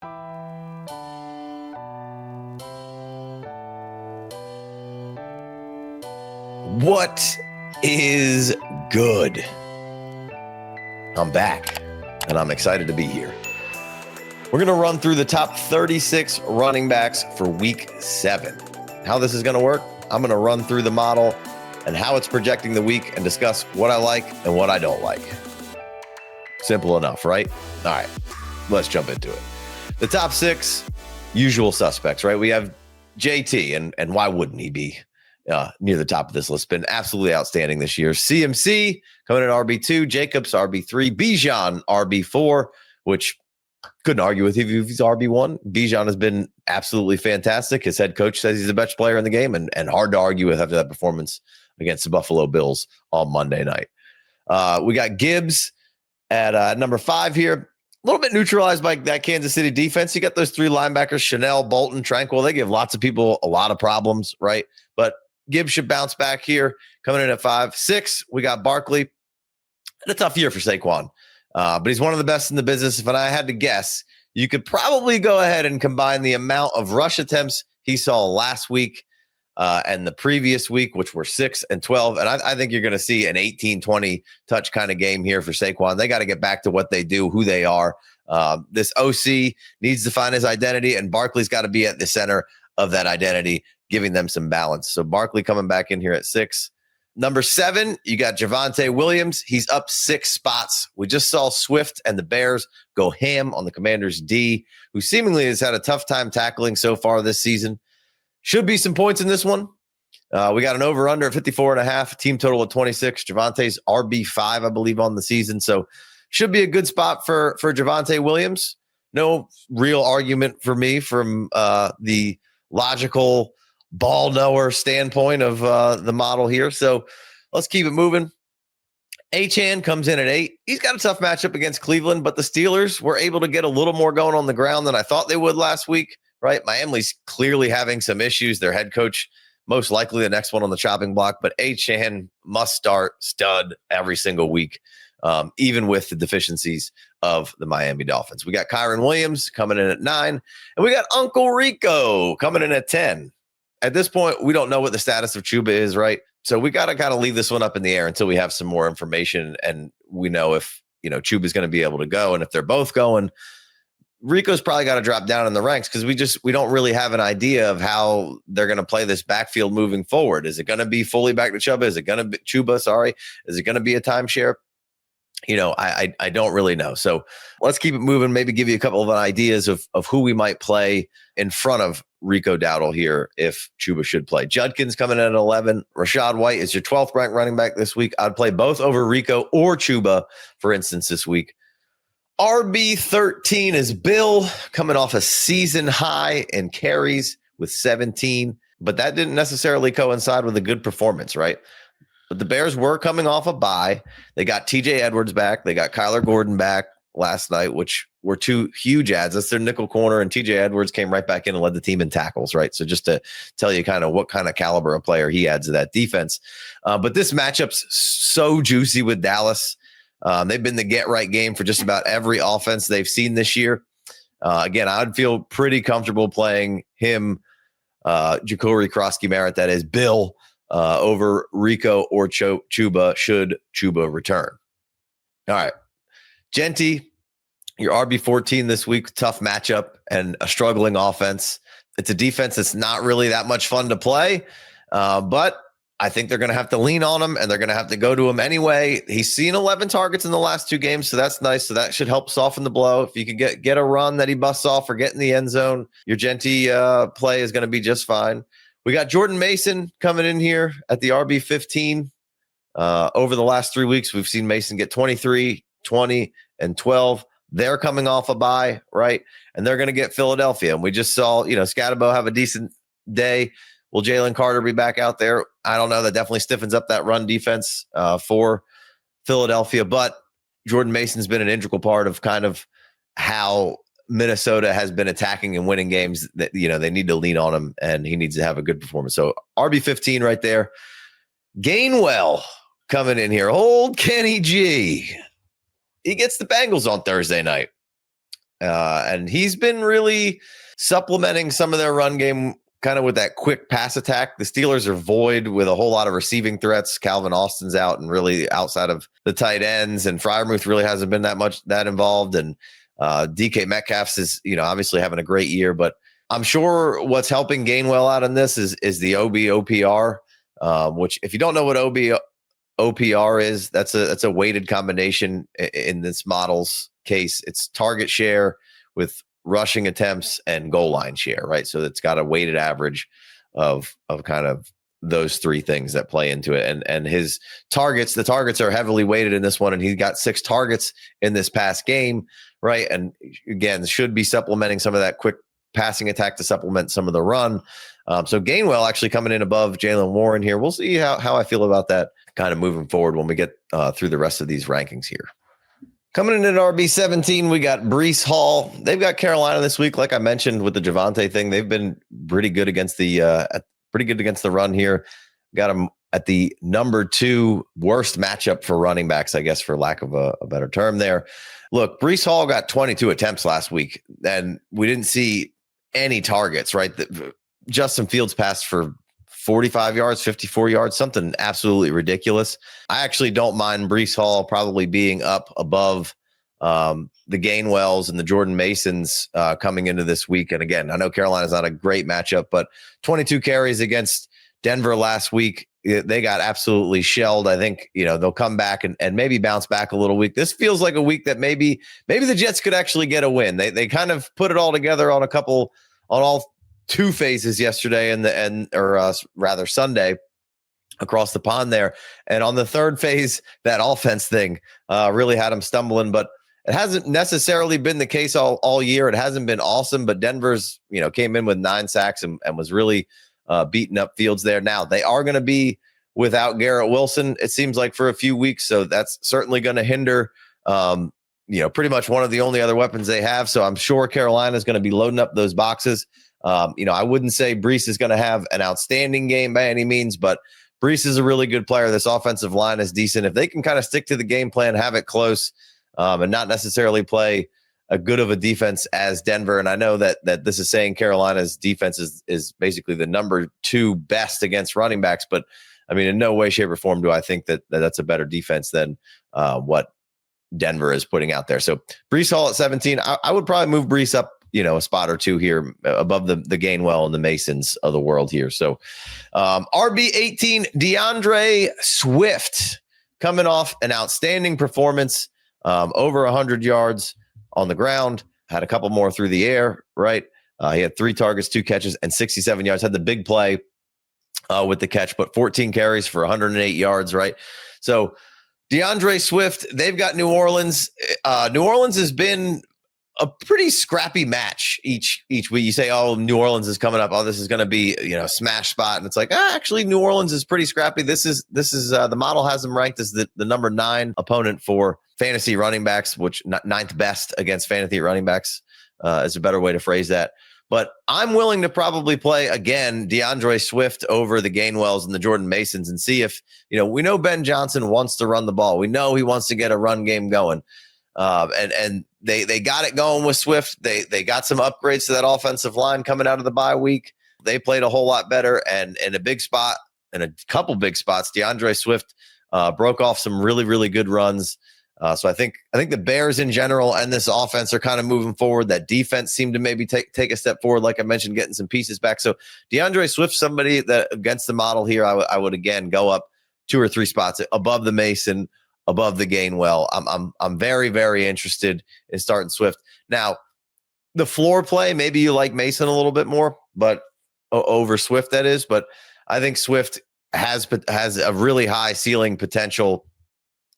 What is good? I'm back, and I'm excited to be here. We're going to run through the top 36 running backs for week 7. How this is going to work, I'm going to run through the model and how it's projecting the week and discuss what I like and what I don't like. Simple enough, right? All right, let's jump into it. The top 6, usual suspects, right? We have JT, and why wouldn't he be near the top of this list? Been absolutely outstanding this year. CMC coming in RB2, Jacobs RB3, Bijan RB4, which couldn't argue with you if he's RB1. Bijan has been absolutely fantastic. His head coach says he's the best player in the game, and hard to argue with after that performance against the Buffalo Bills on Monday night. We got Gibbs at number 5 here. A little bit neutralized by that Kansas City defense. You got those 3 linebackers, Chanel, Bolton, Tranquil. They give lots of people a lot of problems, right? But Gibbs should bounce back here, coming in at 5. 6, we got Barkley. Had a tough year for Saquon, but he's one of the best in the business. If I had to guess, you could probably go ahead and combine the amount of rush attempts he saw last week and the previous week, which were 6 and 12. And I think you're going to see an 18-20 touch kind of game here for Saquon. They got to get back to what they do, who they are. This OC needs to find his identity, and Barkley's got to be at the center of that identity, giving them some balance. So Barkley coming back in here at 6. Number 7, you got Javonte Williams. He's up 6 spots. We just saw Swift and the Bears go ham on the Commanders' D, who seemingly has had a tough time tackling so far this season. Should be some points in this one. We got an over-under at 54.5, team total of 26. Javonte's RB5, I believe, on the season. So should be a good spot for Javonte Williams. No real argument for me from the logical ball knower standpoint of the model here. So let's keep it moving. Achane comes in at 8. He's got a tough matchup against Cleveland, but the Steelers were able to get a little more going on the ground than I thought they would last week, right? Miami's clearly having some issues. Their head coach, most likely the next one on the chopping block, but Achane must start stud every single week, even with the deficiencies of the Miami Dolphins. We got Kyron Williams coming in at 9, and we got Uncle Rico coming in at 10. At this point, we don't know what the status of Chuba is, right? So we got to kind of leave this one up in the air until we have some more information and we know if, Chuba is going to be able to go. And if they're both going, Rico's probably got to drop down in the ranks because we don't really have an idea of how they're going to play this backfield moving forward. Is it going to be fully back to Chuba? Is it going to be Chuba? Sorry. Is it going to be a timeshare? I don't really know. So let's keep it moving. Maybe give you a couple of ideas of who we might play in front of Rico Dowdle here if Chuba should play. Judkins coming in at 11. Rashad White is your 12th ranked running back this week. I'd play both over Rico or Chuba, for instance, this week. RB13 is Bill, coming off a season high in carries with 17, but that didn't necessarily coincide with a good performance, right? But the Bears were coming off a bye. They got TJ Edwards back. They got Kyler Gordon back last night, which were 2 huge adds. That's their nickel corner, and TJ Edwards came right back in and led the team in tackles, right? So just to tell you kind of what kind of caliber of player he adds to that defense. But this matchup's so juicy with Dallas. They've been the get-right game for just about every offense they've seen this year. Again, I would feel pretty comfortable playing him, Jacory Croskey-Merritt, that is Bill, over Rico or Chuba should Chuba return. All right. Genty, your RB14 this week, tough matchup and a struggling offense. It's a defense that's not really that much fun to play, but I think they're going to have to lean on him and they're going to have to go to him anyway. He's seen 11 targets in the last 2 games, so that's nice. So that should help soften the blow. If you can get a run that he busts off or get in the end zone, your Genty play is going to be just fine. We got Jordan Mason coming in here at the RB15. Over the last 3 weeks, we've seen Mason get 23, 20, and 12. They're coming off a bye, right? And they're going to get Philadelphia. And we just saw, Scatabo have a decent day. Will Jalen Carter be back out there? I don't know. That definitely stiffens up that run defense for Philadelphia. But Jordan Mason's been an integral part of kind of how Minnesota has been attacking and winning games that, they need to lean on him and he needs to have a good performance. So RB15 right there. Gainwell coming in here. Old Kenny G. He gets the Bengals on Thursday night. And he's been really supplementing some of their run game kind of with that quick pass attack. The Steelers are void with a whole lot of receiving threats. Calvin Austin's out, and really outside of the tight ends, and Freiermuth really hasn't been that involved. And DK Metcalf's is, obviously having a great year, but I'm sure what's helping Gainwell out in this is the OB OPR, which, if you don't know what OB OPR is, that's a weighted combination in this model's case. It's target share with rushing attempts and goal line share, right? So it's got a weighted average of kind of those three things that play into it. And his targets, the targets are heavily weighted in this one, and he got 6 targets in this past game, right? And again, should be supplementing some of that quick passing attack to supplement some of the run. So Gainwell actually coming in above Jaylen Warren here. We'll see how I feel about that kind of moving forward when we get through the rest of these rankings here. Coming in at RB17, we got Breece Hall. They've got Carolina this week, like I mentioned with the Javonte thing. They've been pretty good against the run here. Got them at the number 2 worst matchup for running backs, I guess, for lack of a better term there. Look, Breece Hall got 22 attempts last week, and we didn't see any targets, right? Justin Fields passed for 45 yards, 54 yards, something absolutely ridiculous. I actually don't mind Breece Hall probably being up above the Gainwells and the Jordan Masons coming into this week. And again, I know Carolina's not a great matchup, but 22 carries against Denver last week, they got absolutely shelled. I think, they'll come back and maybe bounce back a little week. This feels like a week that maybe the Jets could actually get a win. They kind of put it all together on all 2 phases yesterday or rather Sunday across the pond there. And on the 3rd phase, that offense thing really had them stumbling, but it hasn't necessarily been the case all year. It hasn't been awesome, but Denver's, came in with 9 sacks and was really beating up Fields there. Now they are going to be without Garrett Wilson, it seems like, for a few weeks. So that's certainly going to hinder, pretty much one of the only other weapons they have. So I'm sure Carolina is going to be loading up those boxes. I wouldn't say Breece is going to have an outstanding game by any means, but Breece is a really good player. This offensive line is decent. If they can kind of stick to the game plan, have it close, and not necessarily play a good of a defense as Denver. And I know that this is saying Carolina's defense is basically the number 2 best against running backs, but I mean, in no way, shape, or form do I think that's a better defense than what Denver is putting out there. So Breece Hall at 17, I would probably move Breece up, a spot or 2 here above the Gainwell and the Masons of the world here. So RB18, DeAndre Swift, coming off an outstanding performance, over 100 yards on the ground, had a couple more through the air, right? He had 3 targets, 2 catches, and 67 yards, had the big play with the catch, but 14 carries for 108 yards, right? So DeAndre Swift, they've got New Orleans. New Orleans has been a pretty scrappy match each week. You say, oh, New Orleans is coming up. Oh, this is going to be, smash spot. And it's like, actually, New Orleans is pretty scrappy. This is the model has them ranked as the number 9 opponent for fantasy running backs, which 9th best against fantasy running backs is a better way to phrase that. But I'm willing to probably play, again, DeAndre Swift over the Gainwells and the Jordan Masons and see if, we know Ben Johnson wants to run the ball. We know he wants to get a run game going. And they got it going with Swift. They got some upgrades to that offensive line coming out of the bye week. They played a whole lot better, and in a big spot, in a couple big spots, DeAndre Swift broke off some really, really good runs. So I think the Bears in general and this offense are kind of moving forward. That defense seemed to maybe take a step forward, like I mentioned, getting some pieces back. So DeAndre Swift, somebody that against the model here, I would again go up 2 or 3 spots above the Mason, above the Gainwell. I'm very, very interested in starting Swift. Now, the floor play, maybe you like Mason a little bit more, but over Swift, that is. But I think Swift has a really high ceiling potential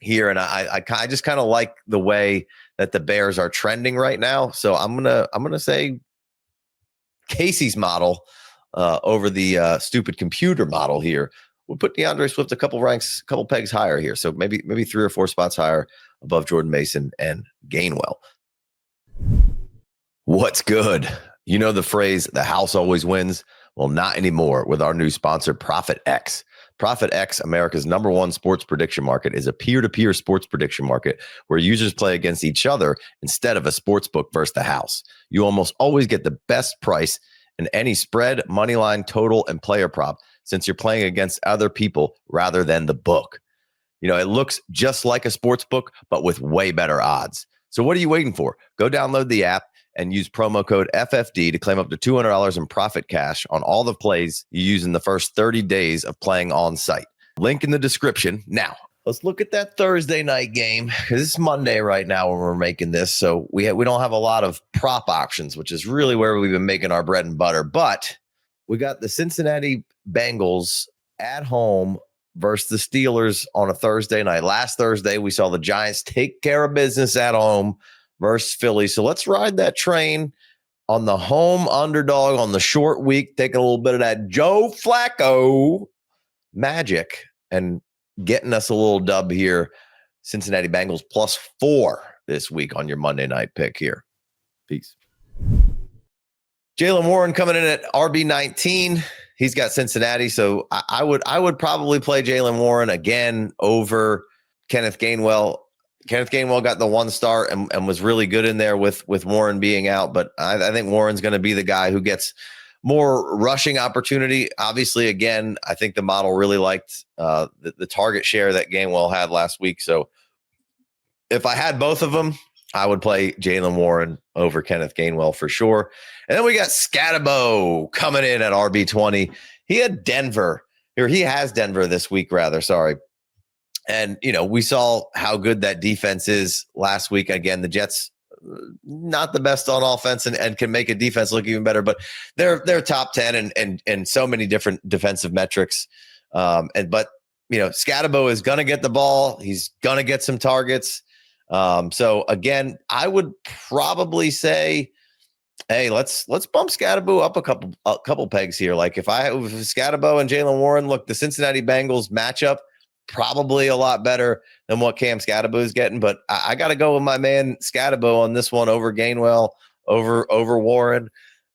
here, and I just kind of like the way that the Bears are trending right now. So I'm gonna say Casey's model over the stupid computer model here. We'll put DeAndre Swift a couple pegs higher here. So maybe 3 or 4 spots higher above Jordan Mason and Gainwell. What's good? You know the phrase, the house always wins. Well, not anymore with our new sponsor, Profit X. Profit X, America's #1 sports prediction market, is a peer-to-peer sports prediction market where users play against each other instead of a sports book versus the house. You almost always get the best price in any spread, money line, total, and player prop since you're playing against other people rather than the book. You know, it looks just like a sports book, but with way better odds. So what are you waiting for? Go download the app and use promo code FFD to claim up to $200 in profit cash on all the plays you use in the first 30 days of playing on site. Link in the description. Now, let's look at that Thursday night game. It's Monday right now when we're making this, so we don't have a lot of prop options, which is really where we've been making our bread and butter. But we got the Cincinnati Bengals at home versus the Steelers on a Thursday night. Last Thursday, we saw the Giants take care of business at home versus Philly. So let's ride that train on the home underdog on the short week, taking a little bit of that Joe Flacco magic and getting us a little dub here. Cincinnati Bengals +4 this week on your Monday night pick here. Peace. Jaylen Warren coming in at RB19. He's got Cincinnati, so I would probably play Jaylen Warren again over Kenneth Gainwell. Kenneth Gainwell got the 1 start and was really good in there with Warren being out, but I think Warren's going to be the guy who gets more rushing opportunity. Obviously, again, I think the model really liked the target share that Gainwell had last week. So if I had both of them, I would play Jaylen Warren over Kenneth Gainwell for sure. And then we got Scatabo coming in at RB20. He had Denver, or he has Denver this week, rather. Sorry. And, you know, we saw how good that defense is last week. Again, the Jets, not the best on offense and can make a defense look even better, but they're top 10 and so many different defensive metrics. But, you know, Scatabo is going to get the ball. He's going to get some targets. So again, I would probably say, hey, let's bump Scatabo up a couple pegs here. Like if Scatabo and Jaylen Warren, look, the Cincinnati Bengals matchup, probably a lot better than what Cam Scatabo is getting, but I got to go with my man Scatabo on this one over Gainwell, over Warren,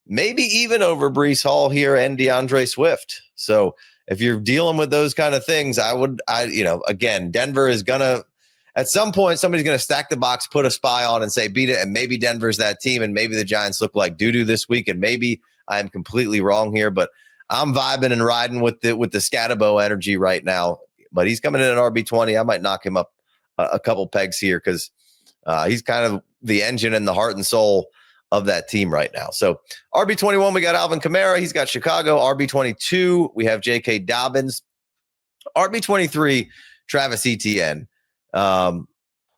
maybe even over Breece Hall here and DeAndre Swift. So if you're dealing with those kind of things, again, Denver is gonna at some point somebody's gonna stack the box, put a spy on, and say beat it, and maybe Denver's that team, and maybe the Giants look like doo-doo this week, and maybe I'm completely wrong here, but I'm vibing and riding with the Scatabo energy right now. But he's coming in at RB20. I might knock him up a couple pegs here because he's kind of the engine and the heart and soul of that team right now. So RB21, we got Alvin Kamara. He's got Chicago. RB22, we have J.K. Dobbins. RB23, Travis Etienne.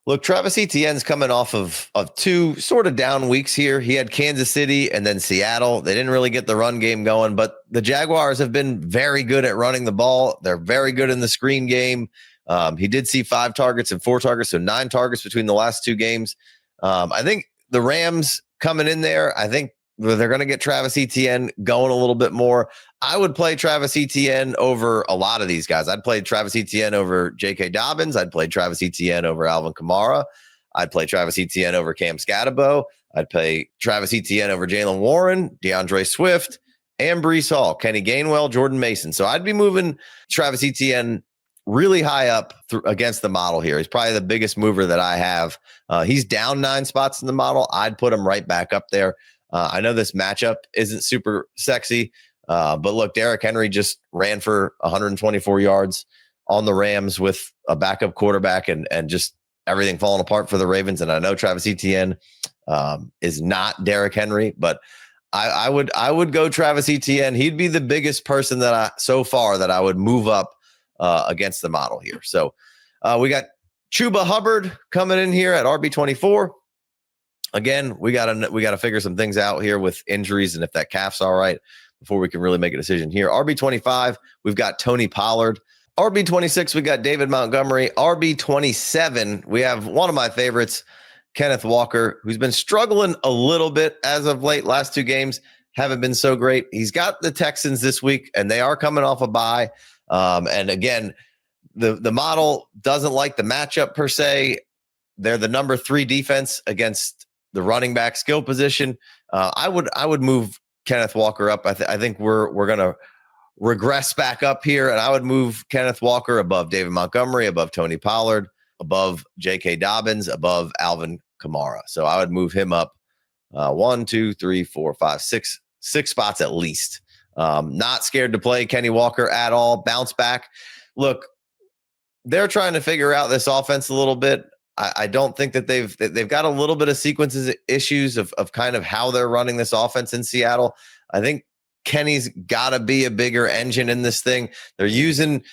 Look, Travis Etienne's coming off of 2 sort of down weeks here. He had Kansas City and then Seattle. They didn't really get the run game going, but the Jaguars have been very good at running the ball. They're very good in the screen game. He did see 5 targets and 4 targets, so 9 targets between the last 2 games. I think the Rams coming in there, I think they're going to get Travis Etienne going a little bit more. I would play Travis Etienne over a lot of these guys. I'd play Travis Etienne over J.K. Dobbins. I'd play Travis Etienne over Alvin Kamara. I'd play Travis Etienne over Cam Scatabo. I'd play Travis Etienne over Jaylen Warren, DeAndre Swift, and Breece Hall, Kenny Gainwell, Jordan Mason. So I'd be moving Travis Etienne really high up against the model here. He's probably the biggest mover that I have. He's down 9 spots in the model. I'd put him right back up there. I know this matchup isn't super sexy, but look, Derrick Henry just ran for 124 yards on the Rams with a backup quarterback and just everything falling apart for the Ravens. And I know Travis Etienne is not Derrick Henry, but I would go Travis Etienne. He'd be the biggest person that I would move up against the model here. So we got Chuba Hubbard coming in here at RB24. Again, we gotta figure some things out here with injuries and if that calf's all right before we can really make a decision here. RB25, we've got Tony Pollard. RB26, we got David Montgomery. RB27, we have one of my favorites, Kenneth Walker, who's been struggling a little bit as of late. Last 2 games haven't been so great. He's got the Texans this week, and they are coming off a bye. And again, the model doesn't like the matchup per se. They're the number 3 defense against the running back skill position. I would move Kenneth Walker up. I think we're gonna regress back up here, and I would move Kenneth Walker above David Montgomery, above Tony Pollard, above J.K. Dobbins, above Alvin Kamara. So I would move him up 1, 2, 3, 4, 5, 6 spots at least. Not scared to play Kenny Walker at all. Bounce back. Look, they're trying to figure out this offense a little bit. I don't think that they've got a little bit of sequences issues of kind of how they're running this offense in Seattle. I think Kenny's got to be a bigger engine in this thing. They're using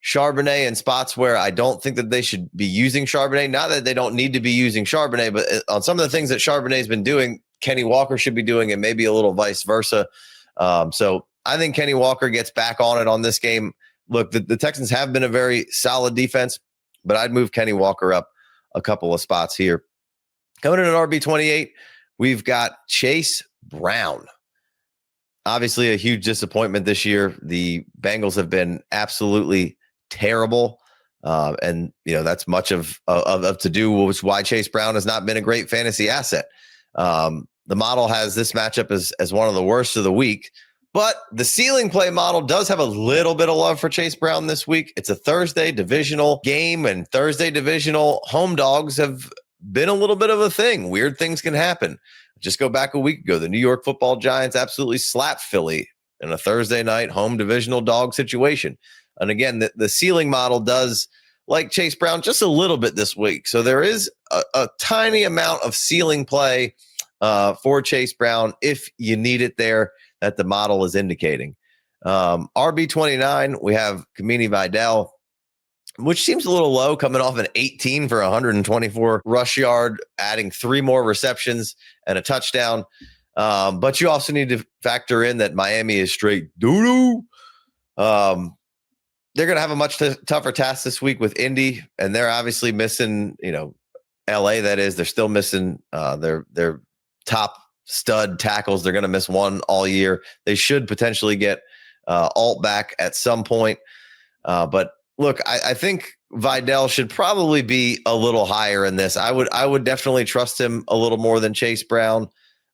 Charbonnet in spots where I don't think that they should be using Charbonnet. Not that they don't need to be using Charbonnet, but on some of the things that Charbonnet's been doing, Kenny Walker should be doing, and maybe a little vice versa. So I think Kenny Walker gets back on it on this game. Look, the Texans have been a very solid defense, but I'd move Kenny Walker up a couple of spots here. Coming in at RB28, we've got Chase Brown. Obviously, a huge disappointment this year. The Bengals have been absolutely terrible, and that's much of to do with why Chase Brown has not been a great fantasy asset. The model has this matchup as one of the worst of the week, but the ceiling play model does have a little bit of love for Chase Brown this week. It's a Thursday divisional game, and Thursday divisional home dogs have been a little bit of a thing. Weird things can happen. Just go back a week ago. The New York Football Giants absolutely slapped Philly in a Thursday night home divisional dog situation. And again, the ceiling model does like Chase Brown just a little bit this week. So there is a tiny amount of ceiling play for Chase Brown if you need it there that the model is indicating. RB29, we have Kamini Vidal, which seems a little low, coming off an 18 for 124 rush yard, adding 3 more receptions and a touchdown. But you also need to factor in that Miami is straight doo-doo. They're going to have a much tougher task this week with Indy, and they're obviously missing, LA, that is. They're still missing their top stud tackles. They're going to miss one all year. They should potentially get Alt back at some point. But look, I think Vidal should probably be a little higher in this. I would definitely trust him a little more than Chase Brown.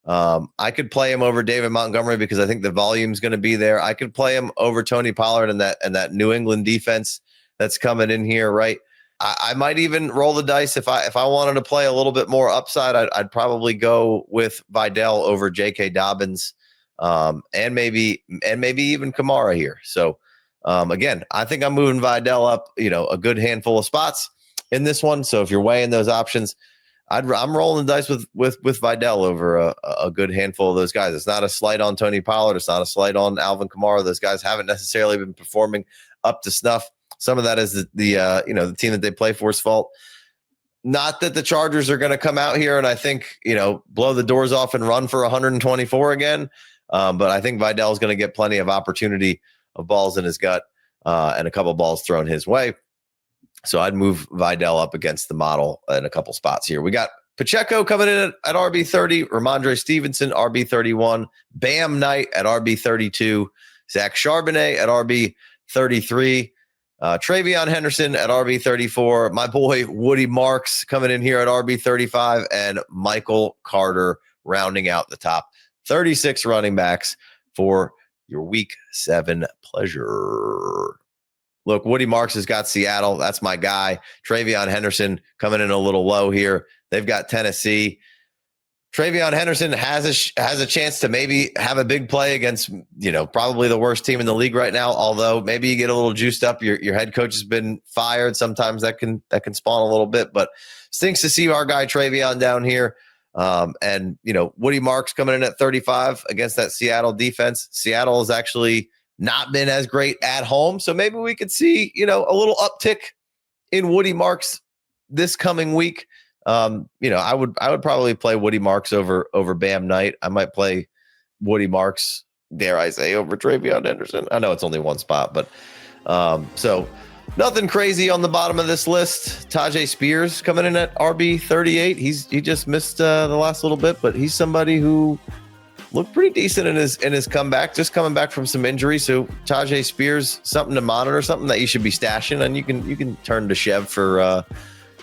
I could play him over David Montgomery because I think the volume is going to be there. I could play him over Tony Pollard and that New England defense that's coming in here, right? I might even roll the dice if I wanted to play a little bit more upside. I'd probably go with Vidal over J.K. Dobbins, and maybe even Kamara here. So again, I think I'm moving Vidal up, a good handful of spots in this one. So if you're weighing those options, I'm rolling the dice with Vidal over a good handful of those guys. It's not a slight on Tony Pollard. It's not a slight on Alvin Kamara. Those guys haven't necessarily been performing up to snuff. Some of that is the team that they play for's fault. Not that the Chargers are going to come out here and I think, blow the doors off and run for 124 again. But I think Vidal is going to get plenty of opportunity of balls in his gut and a couple balls thrown his way. So I'd move Vidal up against the model in a couple spots here. We got Pacheco coming in at RB30, Ramondre Stevenson, RB31, Bam Knight at RB32, Zach Charbonnet at RB33, Travion Henderson at RB34, my boy Woody Marks coming in here at RB35, and Michael Carter rounding out the top 36 running backs for your Week 7 pleasure. Look, Woody Marks has got Seattle. That's my guy. Travion Henderson coming in a little low here. They've got Tennessee. Travion Henderson has a chance to maybe have a big play against, probably the worst team in the league right now. Although maybe you get a little juiced up. Your head coach has been fired. Sometimes that can spawn a little bit, but stinks to see our guy Travion down here. And Woody Marks coming in at 35 against that Seattle defense. Seattle has actually not been as great at home. So maybe we could see, a little uptick in Woody Marks this coming week. I would probably play Woody Marks over Bam Knight. I might play Woody Marks, dare I say, over Travion Henderson. I know it's only one spot, but so nothing crazy on the bottom of this list. Tajay Spears coming in at RB38. He just missed the last little bit, but he's somebody who looked pretty decent in his comeback, just coming back from some injury. So Tajay Spears, something to monitor, something that you should be stashing, and you can turn to Chev for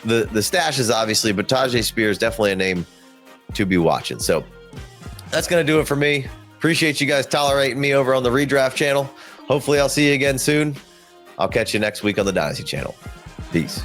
the stashes, obviously, but Tajay Spears definitely a name to be watching. So that's going to do it for me. Appreciate you guys tolerating me over on the Redraft channel. Hopefully I'll see you again soon. I'll catch you next week on the Dynasty Channel. Peace.